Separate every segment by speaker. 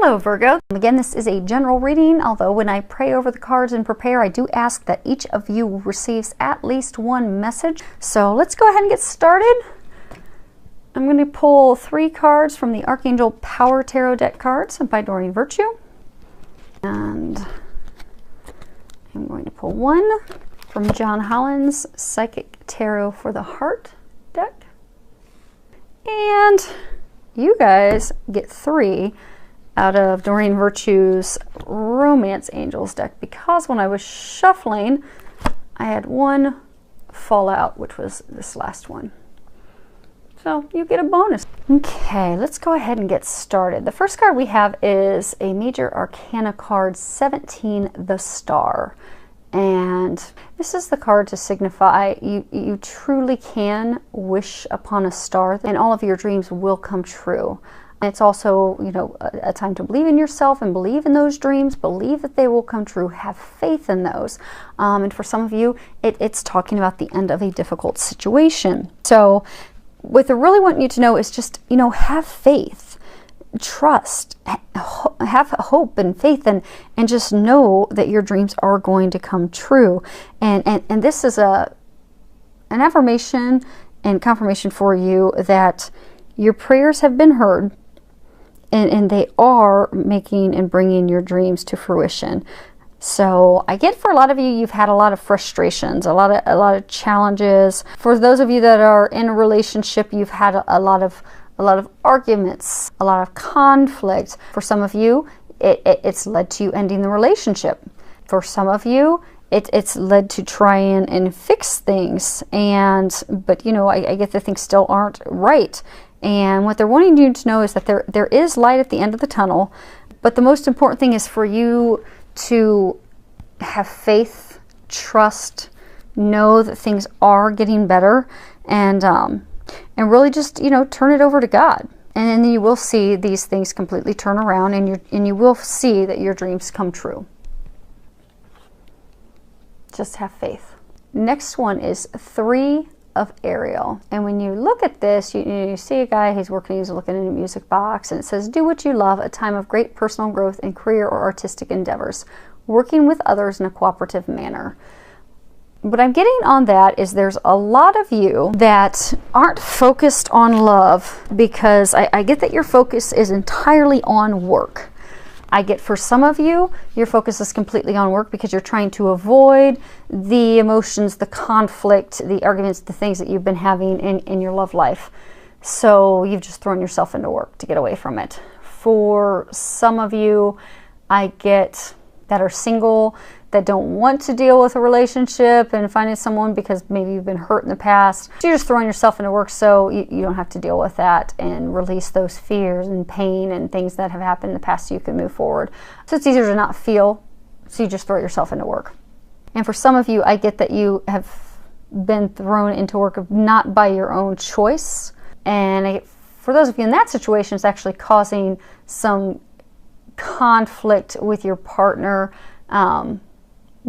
Speaker 1: Hello Virgo. Again, this is a general reading, although when I pray over the cards and prepare, I do ask that each of you receives at least one message. So let's go ahead and get started. I'm going to pull 3 cards from the Archangel Power Tarot deck cards by Doreen Virtue. And I'm going to pull 1 from John Holland's Psychic Tarot for the Heart deck. And you guys get 3 out of Doreen Virtue's Romance Angels deck, because when I was shuffling, I had 1 fall out, which was this last one. So you get a bonus. Okay, let's go ahead and get started. The first card we have is a Major Arcana card 17, the Star. And this is the card to signify you truly can wish upon a star and all of your dreams will come true. It's also, you know, a time to believe in yourself and believe in those dreams, believe that they will come true, have faith in those. And for some of you, it's talking about the end of a difficult situation. So what I really want you to know is just, you know, have faith, trust, have hope and faith, and just know that your dreams are going to come true. And this is an affirmation and confirmation for you that your prayers have been heard, and they are making and bringing your dreams to fruition. So I get for a lot of you, you've had a lot of frustrations, a lot of challenges. For those of you that are in a relationship, you've had a lot of arguments, a lot of conflict. For some of you, it's led to you ending the relationship. For some of you, it's led to try and fix things. But you know, I get that things still aren't right. And what they're wanting you to know is that there is light at the end of the tunnel. But the most important thing is for you to have faith, trust, know that things are getting better, and really just, you know, turn it over to God. And then you will see these things completely turn around, and you will see that your dreams come true. Just have faith. Next one is 3 of Ariel. And when you look at this, you see a guy, he's looking in a music box, and it says, do what you love, a time of great personal growth in career or artistic endeavors, working with others in a cooperative manner. What I'm getting on that is there's a lot of you that aren't focused on love, because I get that your focus is entirely on work. I get for some of you, your focus is completely on work because you're trying to avoid the emotions, the conflict, the arguments, the things that you've been having in your love life. So you've just thrown yourself into work to get away from it. For some of you, I get that are single, that don't want to deal with a relationship and finding someone because maybe you've been hurt in the past. So you're just throwing yourself into work so you don't have to deal with that and release those fears and pain and things that have happened in the past so you can move forward. So it's easier to not feel, so you just throw yourself into work. And for some of you, I get that you have been thrown into work not by your own choice. And for those of you in that situation, it's actually causing some conflict with your partner,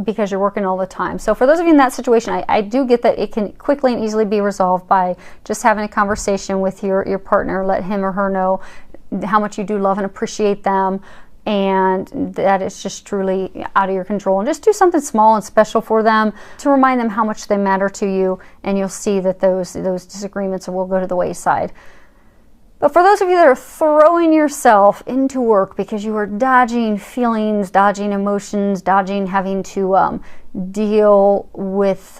Speaker 1: because you're working all the time. So for those of you in that situation, I do get that it can quickly and easily be resolved by just having a conversation with your partner. Let him or her know how much you do love and appreciate them, and that it's just truly out of your control. And just do something small and special for them to remind them how much they matter to you, and you'll see that those disagreements will go to the wayside. But for those of you that are throwing yourself into work because you are dodging feelings, dodging emotions, dodging having to deal with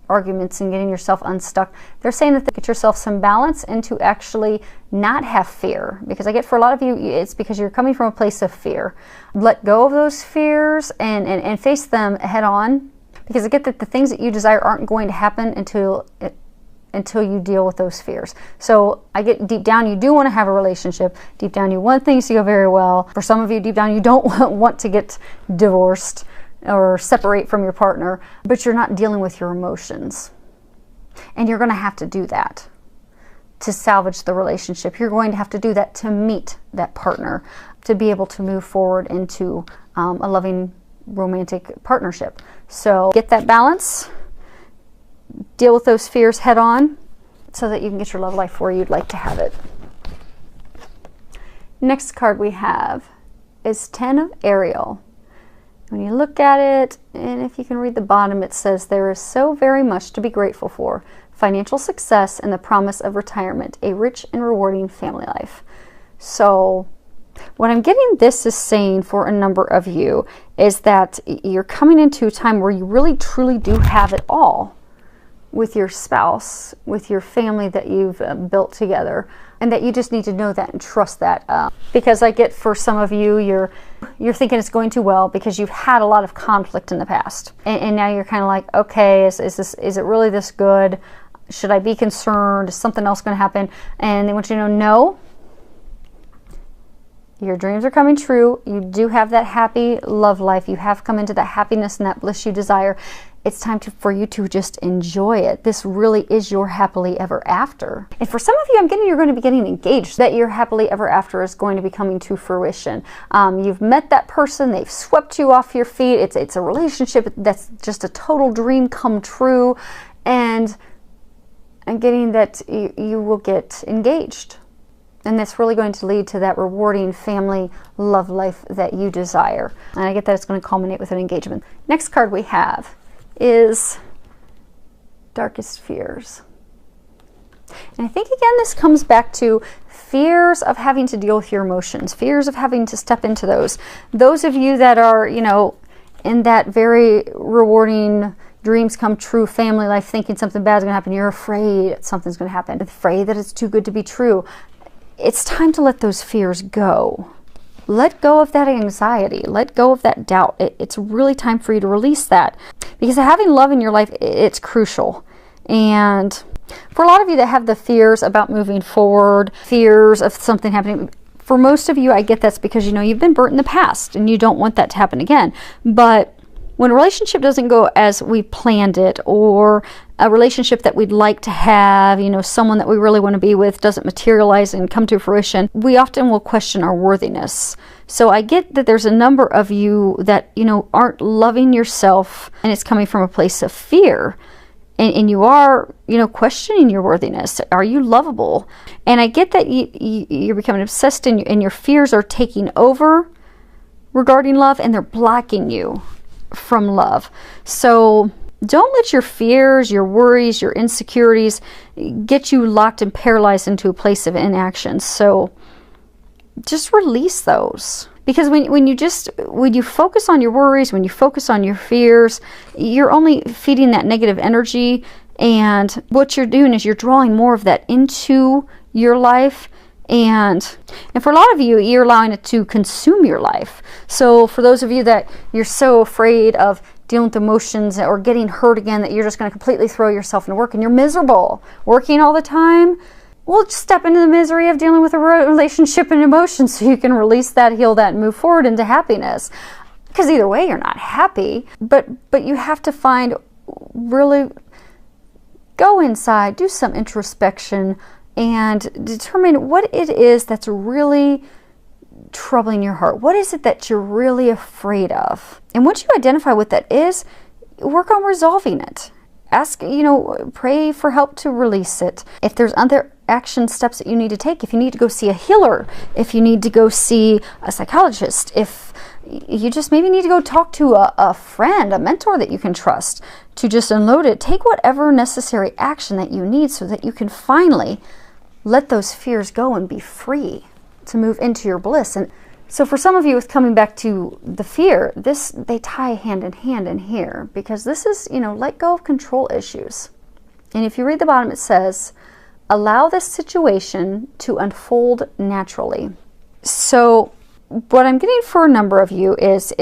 Speaker 1: arguments and getting yourself unstuck, they're saying that to get yourself some balance and to actually not have fear. Because I get for a lot of you, it's because you're coming from a place of fear. Let go of those fears and face them head on. Because I get that the things that you desire aren't going to happen until you deal with those fears. So I get deep down, you do want to have a relationship. Deep down, you want things to go very well. For some of you, deep down, you don't want to get divorced or separate from your partner, but you're not dealing with your emotions. And you're going to have to do that to salvage the relationship. You're going to have to do that to meet that partner, to be able to move forward into a loving romantic partnership. So get that balance. Deal with those fears head on so that you can get your love life where you'd like to have it. Next card we have is 10 of Ariel. When you look at it, and if you can read the bottom, it says there is so very much to be grateful for. Financial success and the promise of retirement, a rich and rewarding family life. So what I'm getting this is saying for a number of you is that you're coming into a time where you really truly do have it all with your spouse, with your family that you've built together, and that you just need to know that and trust that. Because I get for some of you, you're thinking it's going too well because you've had a lot of conflict in the past, and now you're kind of like, okay, is it really this good? Should I be concerned? Is something else going to happen? And they want you to know, no. Your dreams are coming true. You do have that happy love life. You have come into that happiness and that bliss you desire. It's time for you to just enjoy it. This really is your happily ever after. And for some of you, I'm getting you're going to be getting engaged. That your happily ever after is going to be coming to fruition. You've met that person. They've swept you off your feet. It's a relationship that's just a total dream come true. And I'm getting that you will get engaged. And that's really going to lead to that rewarding family love life that you desire. And I get that it's going to culminate with an engagement. Next card we have is Darkest Fears. And I think again this comes back to fears of having to deal with your emotions, fears of having to step into those. Those of you that are, in that very rewarding dreams come true family life, thinking something bad is going to happen, you're afraid something's going to happen, afraid that it's too good to be true. It's time to let those fears go. Let go of that anxiety. Let go of that doubt. It's really time for you to release that. Because having love in your life, it's crucial. And for a lot of you that have the fears about moving forward, fears of something happening, for most of you, I get that's because, you've been burnt in the past and you don't want that to happen again. But when a relationship doesn't go as we planned it, or a relationship that we'd like to have, someone that we really want to be with doesn't materialize and come to fruition, we often will question our worthiness. So I get that there's a number of you that, aren't loving yourself, and it's coming from a place of fear. And you are, questioning your worthiness. Are you lovable? And I get that you're becoming obsessed and your fears are taking over regarding love, and they're blocking you from love. So don't let your fears, your worries, your insecurities get you locked and paralyzed into a place of inaction. So just release those. Because when you focus on your worries, when you focus on your fears, you're only feeding that negative energy, and what you're doing is you're drawing more of that into your life. And for a lot of you, you're allowing it to consume your life. So for those of you that you're so afraid of dealing with emotions or getting hurt again that you're just going to completely throw yourself into work and you're miserable working all the time, well, just step into the misery of dealing with a relationship and emotions so you can release that, heal that, and move forward into happiness. Because either way, you're not happy, but you have to really go inside, do some introspection, and determine what it is that's really troubling your heart. What is it that you're really afraid of? And once you identify what that is, work on resolving it. Ask, pray for help to release it. If there's other action steps that you need to take, if you need to go see a healer, if you need to go see a psychologist, if you just maybe need to go talk to a friend, a mentor that you can trust to just unload it, take whatever necessary action that you need so that you can finally let those fears go and be free to move into your bliss. And so for some of you, with coming back to the fear, they tie hand in hand in here, because this is, let go of control issues. And if you read the bottom, it says, allow this situation to unfold naturally. So what I'm getting for a number of you is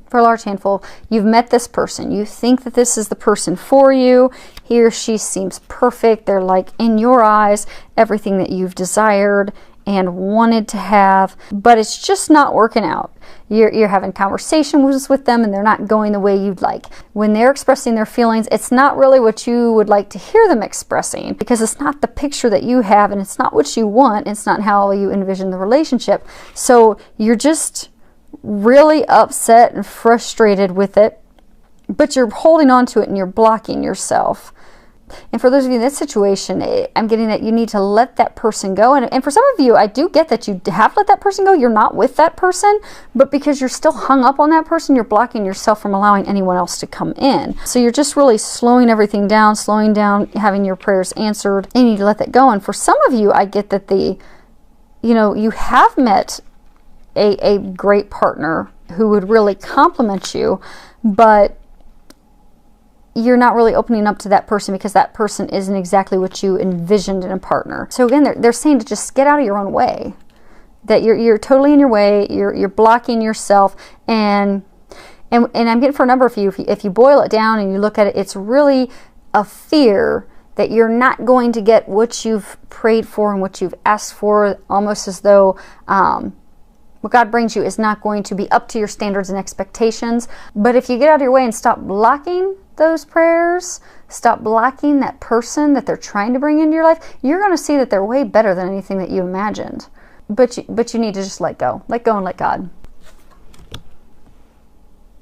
Speaker 1: for a large handful, you've met this person. You think that this is the person for you. He or she seems perfect. They're like, in your eyes, everything that you've desired and wanted to have, but it's just not working out. You're having conversations with them and they're not going the way you'd like. When they're expressing their feelings, it's not really what you would like to hear them expressing, because it's not the picture that you have and it's not what you want. It's not how you envision the relationship. So you're just really upset and frustrated with it, but you're holding on to it and you're blocking yourself. And for those of you in this situation, I'm getting that you need to let that person go. And for some of you, I do get that you have let that person go. You're not with that person, but because you're still hung up on that person, you're blocking yourself from allowing anyone else to come in. So you're just really slowing everything down, having your prayers answered, and you need to let that go. And for some of you, I get that you have met a great partner who would really complement you, but you're not really opening up to that person because that person isn't exactly what you envisioned in a partner. So again, they're saying to just get out of your own way, that you're totally in your way, you're blocking yourself, and I'm getting for a number of you, if you boil it down and you look at it, it's really a fear that you're not going to get what you've prayed for and what you've asked for, almost as though what God brings you is not going to be up to your standards and expectations. But if you get out of your way and stop blocking those prayers, stop blocking that person that they're trying to bring into your life, you're going to see that they're way better than anything that you imagined. But you need to just let go and let God.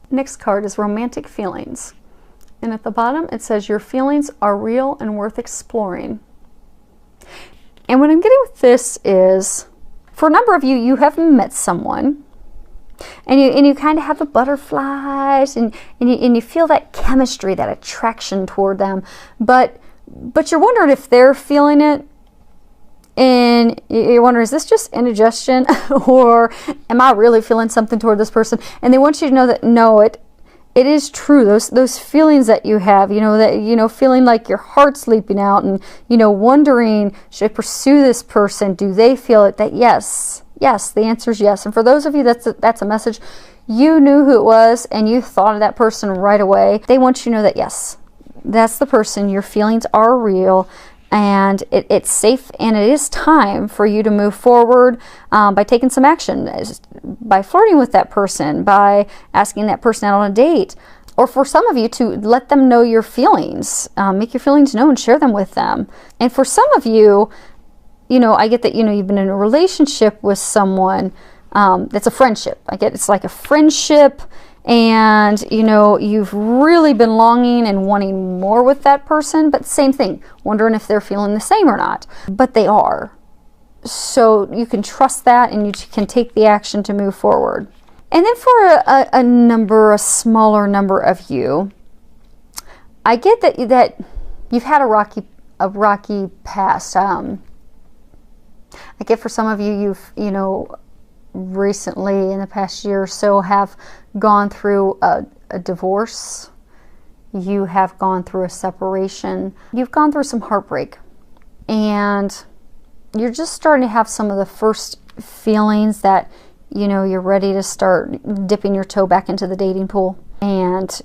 Speaker 1: Next card is romantic feelings. And at the bottom, it says your feelings are real and worth exploring. And what I'm getting with this is, for a number of you, you have met someone, and you kind of have the butterflies, and you feel that chemistry, that attraction toward them, but you're wondering if they're feeling it, and you're wondering, is this just indigestion, or am I really feeling something toward this person? And they want you to know that no, it is true. Those feelings that you have, feeling like your heart's leaping out, and wondering, should I pursue this person? Do they feel it? That yes, the answer is yes. And for those of you that's a message, you knew who it was and you thought of that person right away. They want you to know that yes, that's the person. Your feelings are real, and it's safe, and it is time for you to move forward by taking some action, by flirting with that person, by asking that person out on a date, or for some of you to let them know your feelings, make your feelings known, share them with them. And for some of you, I get that, you've been in a relationship with someone that's a friendship. I get it's like a friendship, and you've really been longing and wanting more with that person, but same thing, wondering if they're feeling the same or not. But they are. So you can trust that, and you can take the action to move forward. And then for a smaller number of you, I get that you've had a rocky past. I get for some of you, you've recently in the past year or so have gone through a divorce. You have gone through a separation. You've gone through some heartbreak, and you're just starting to have some of the first feelings that you're ready to start dipping your toe back into the dating pool, and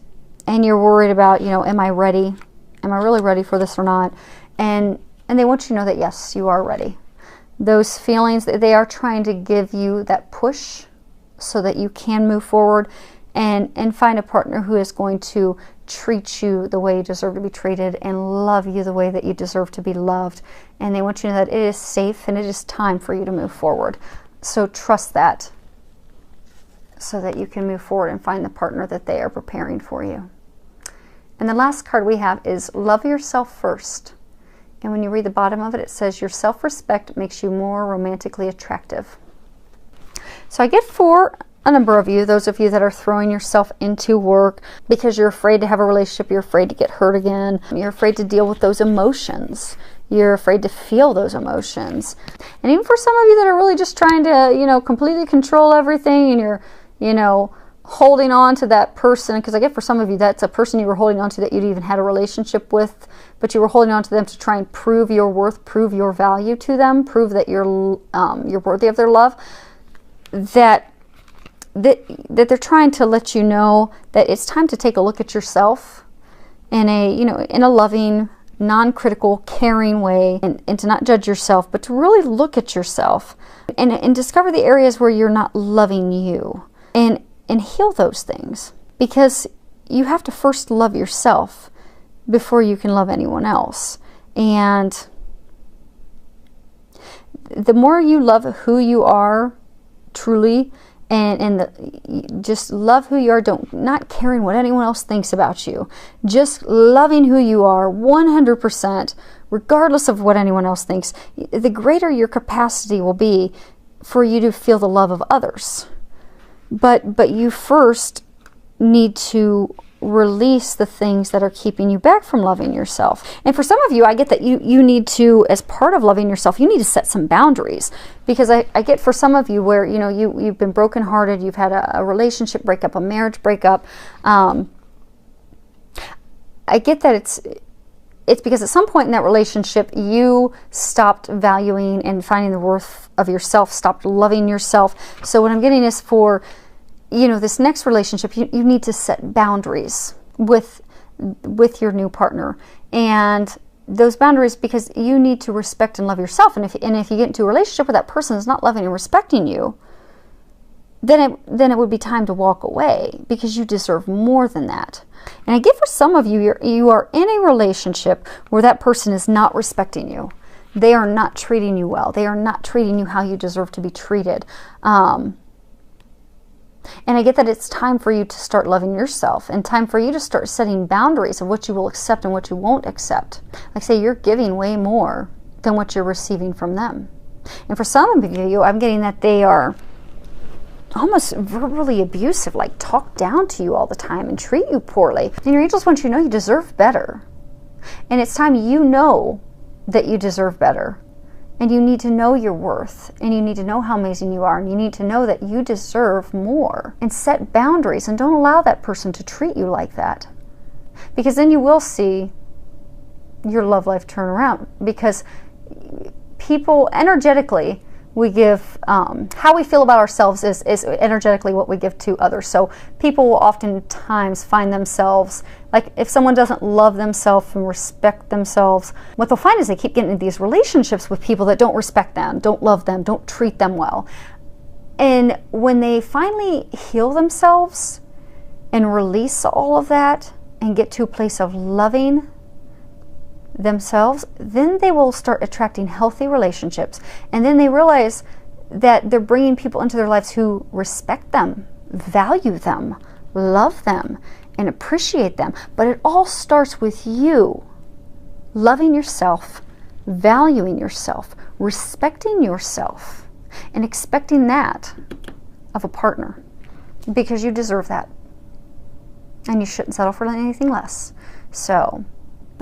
Speaker 1: you're worried about am I ready? Am I really ready for this or not? And they want you to know that yes, you are ready. Those feelings, they are trying to give you that push so that you can move forward and find a partner who is going to treat you the way you deserve to be treated and love you the way that you deserve to be loved. And they want you to know that it is safe and it is time for you to move forward. So trust that so that you can move forward and find the partner that they are preparing for you. And the last card we have is love yourself first. And when you read the bottom of it, it says your self-respect makes you more romantically attractive. So I get for a number of you, those of you that are throwing yourself into work because you're afraid to have a relationship, you're afraid to get hurt again, you're afraid to deal with those emotions, you're afraid to feel those emotions. And even for some of you that are really just trying to, completely control everything, and you're, holding on to that person, because I get for some of you that's a person you were holding on to that you'd even had a relationship with, but you were holding on to them to try and prove your worth, prove your value to them, prove that you're worthy of their love. That they're trying to let you know that it's time to take a look at yourself in a loving, non-critical, caring way, and to not judge yourself, but to really look at yourself and discover the areas where you're not loving you, and heal those things, because you have to first love yourself before you can love anyone else. And the more you love who you are truly just love who you are, not caring what anyone else thinks about you, just loving who you are 100%, regardless of what anyone else thinks, the greater your capacity will be for you to feel the love of others. But you first need to release the things that are keeping you back from loving yourself. And for some of you, I get that you need to, as part of loving yourself, you need to set some boundaries. Because I get for some of you where, you've been brokenhearted, you've had a relationship breakup, a marriage breakup. I get that it's because at some point in that relationship, you stopped valuing and finding the worth of yourself, stopped loving yourself. So what I'm getting is for, this next relationship, you need to set boundaries with your new partner. And those boundaries, because you need to respect and love yourself. And if you get into a relationship where that person is not loving and respecting you, then it would be time to walk away, because you deserve more than that. And I get for some of you, you are in a relationship where that person is not respecting you. They are not treating you well. They are not treating you how you deserve to be treated. And I get that it's time for you to start loving yourself, and time for you to start setting boundaries of what you will accept and what you won't accept. Like, say, you're giving way more than what you're receiving from them. And for some of you, I'm getting that they are almost verbally abusive, like talk down to you all the time and treat you poorly. And your angels want you to know you deserve better. And it's time you know that you deserve better. And you need to know your worth, and you need to know how amazing you are, and you need to know that you deserve more. And set boundaries, and don't allow that person to treat you like that. Because then you will see your love life turn around. Because people, energetically, we give, how we feel about ourselves is energetically what we give to others. So people will oftentimes find themselves, like if someone doesn't love themselves and respect themselves, what they'll find is they keep getting into these relationships with people that don't respect them, don't love them, don't treat them well. And when they finally heal themselves and release all of that and get to a place of loving themselves, then they will start attracting healthy relationships. And then they realize that they're bringing people into their lives who respect them, value them, love them, and appreciate them. But it all starts with you loving yourself, valuing yourself, respecting yourself, and expecting that of a partner, because you deserve that. And you shouldn't settle for anything less. So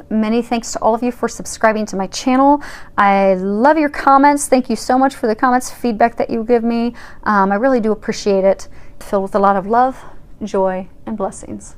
Speaker 1: many thanks to all of you for subscribing to my channel. I love your comments. Thank you so much for the comments, feedback that you give me. I really do appreciate it. Filled with a lot of love, joy, and blessings.